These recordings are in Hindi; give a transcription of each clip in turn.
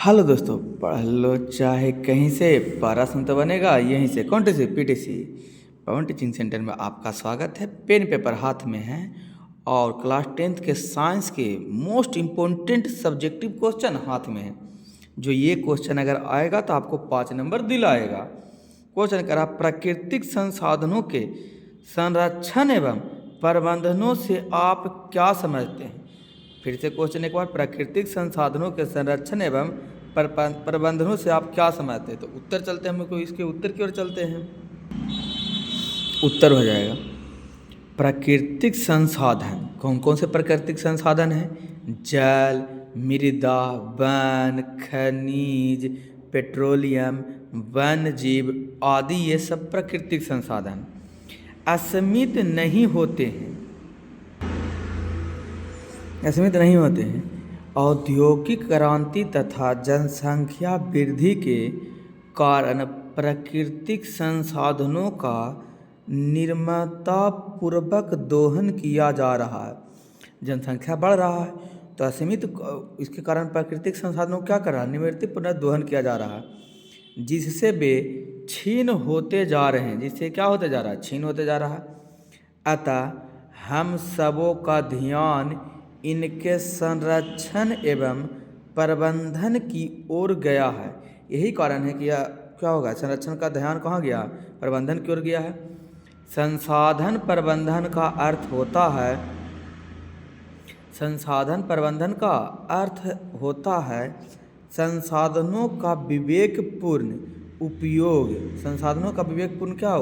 हेलो दोस्तों, पढ़ लो चाहे कहीं से, प्रश्न तो बनेगा यहीं से। कौन सी पीटीसी पवन टीचिंग सेंटर में आपका स्वागत है। पेन पेपर हाथ में है और क्लास 10th के साइंस के मोस्ट इम्पोर्टेंट सब्जेक्टिव क्वेश्चन हाथ में है। जो ये क्वेश्चन अगर आएगा तो आपको 5 नंबर दिलाएगा। क्वेश्चन करा, प्राकृतिक संसाधनों के संरक्षण एवं प्रबंधनों से आप क्या समझते हैं। फिर से क्वेश्चन एक बार, प्राकृतिक संसाधनों के संरक्षण एवं प्रबंधनों से आप क्या समझते हैं। तो उत्तर चलते हैं, हम लोग इसके उत्तर की ओर चलते हैं। उत्तर हो जाएगा प्राकृतिक संसाधन। कौन कौन से प्राकृतिक संसाधन हैं? जल, मृदा, वन, खनिज, पेट्रोलियम, वन्य जीव आदि, ये सब प्राकृतिक संसाधन असीमित नहीं होते हैं। असीमित नहीं होते हैं। औद्योगिक क्रांति तथा जनसंख्या वृद्धि के कारण प्राकृतिक संसाधनों का निर्ममतापूर्वक दोहन किया जा रहा है। जनसंख्या बढ़ रहा है तो असीमित, इसके कारण प्राकृतिक संसाधनों को क्या कर रहा है? निर्ममतापूर्वक दोहन किया जा रहा है, जिससे वे क्षीण होते जा रहे हैं। जिससे क्या होते जा रहा है? क्षीण होते जा रहा है। अतः हम सबों का ध्यान इनके संरक्षण एवं प्रबंधन की ओर गया है। यही कारण है कि यह क्या होगा? संरक्षण का ध्यान कहाँ गया? प्रबंधन की ओर गया है। संसाधन प्रबंधन का अर्थ होता है, संसाधन प्रबंधन का अर्थ होता है संसाधनों का विवेकपूर्ण उपयोग। संसाधनों का विवेकपूर्ण क्या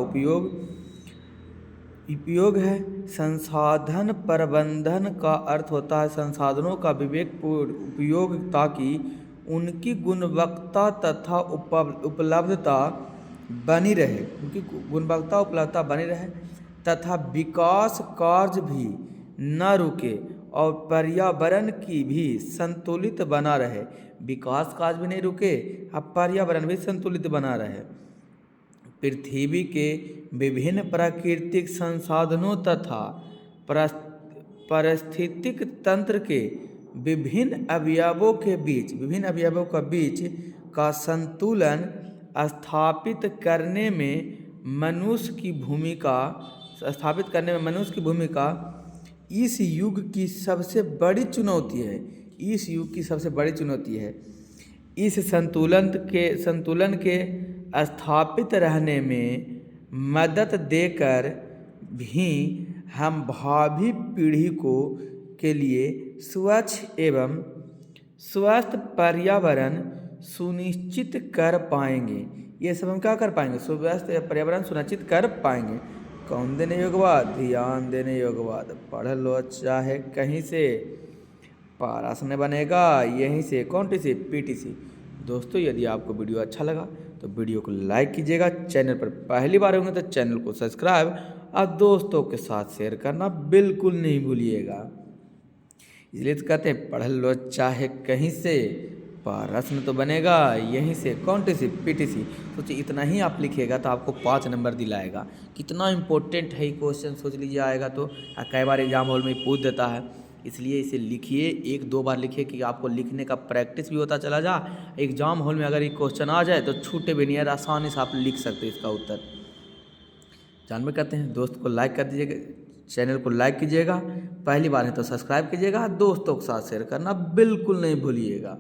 उपयोग है। संसाधन प्रबंधन का अर्थ होता है संसाधनों का विवेकपूर्ण उपयोग, ताकि उनकी गुणवत्ता तथा उपलब्धता बनी रहे, तथा विकास कार्य भी न रुके और पर्यावरण की भी संतुलित बना रहे। विकास कार्य भी नहीं रुके और पर्यावरण भी संतुलित बना रहे। पृथ्वी के विभिन्न प्राकृतिक संसाधनों तथा पारिस्थितिक तंत्र के विभिन्न अवयवों के बीच का संतुलन स्थापित करने में मनुष्य की भूमिका इस युग की सबसे बड़ी चुनौती है। इस संतुलन के स्थापित रहने में मदद देकर भी हम भावी पीढ़ी के लिए स्वच्छ एवं स्वस्थ पर्यावरण सुनिश्चित कर पाएंगे। ये सब हम क्या कर पाएंगे? स्वस्थ पर्यावरण सुनिश्चित कर पाएंगे। कौन देने योग्यवाद? ध्यान देने योग्यवाद। पढ़ लो चाहे कहीं से, प्रश्न बनेगा यहीं से। कौन सी? पीटीसी। दोस्तों, यदि आपको वीडियो अच्छा लगा तो वीडियो को लाइक कीजिएगा। चैनल पर पहली बार होंगे तो चैनल को सब्सक्राइब और दोस्तों के साथ शेयर करना बिल्कुल नहीं भूलिएगा। इसलिए तो कहते हैं पढ़ लो चाहे कहीं से, प्रश्न तो बनेगा यहीं से। कौन सी? पीटीसी। सोचिए, इतना ही आप लिखिएगा तो आपको 5 नंबर दिलाएगा। कितना इंपॉर्टेंट है ये क्वेश्चन, सोच लीजिए। आएगा तो कई बार एग्जाम हॉल में पूछ देता है, इसलिए इसे लिखिए। 1-2 बार लिखिए कि आपको लिखने का प्रैक्टिस भी होता चला जा। एग्जाम हॉल में अगर ये क्वेश्चन आ जाए तो छूटे भी नहीं है, आसानी से आप लिख सकते हैं इसका उत्तर। जानवर कहते हैं, दोस्त को लाइक कर दीजिएगा, चैनल को लाइक कीजिएगा। पहली बार है तो सब्सक्राइब कीजिएगा। दोस्तों के साथ शेयर करना बिल्कुल नहीं भूलिएगा।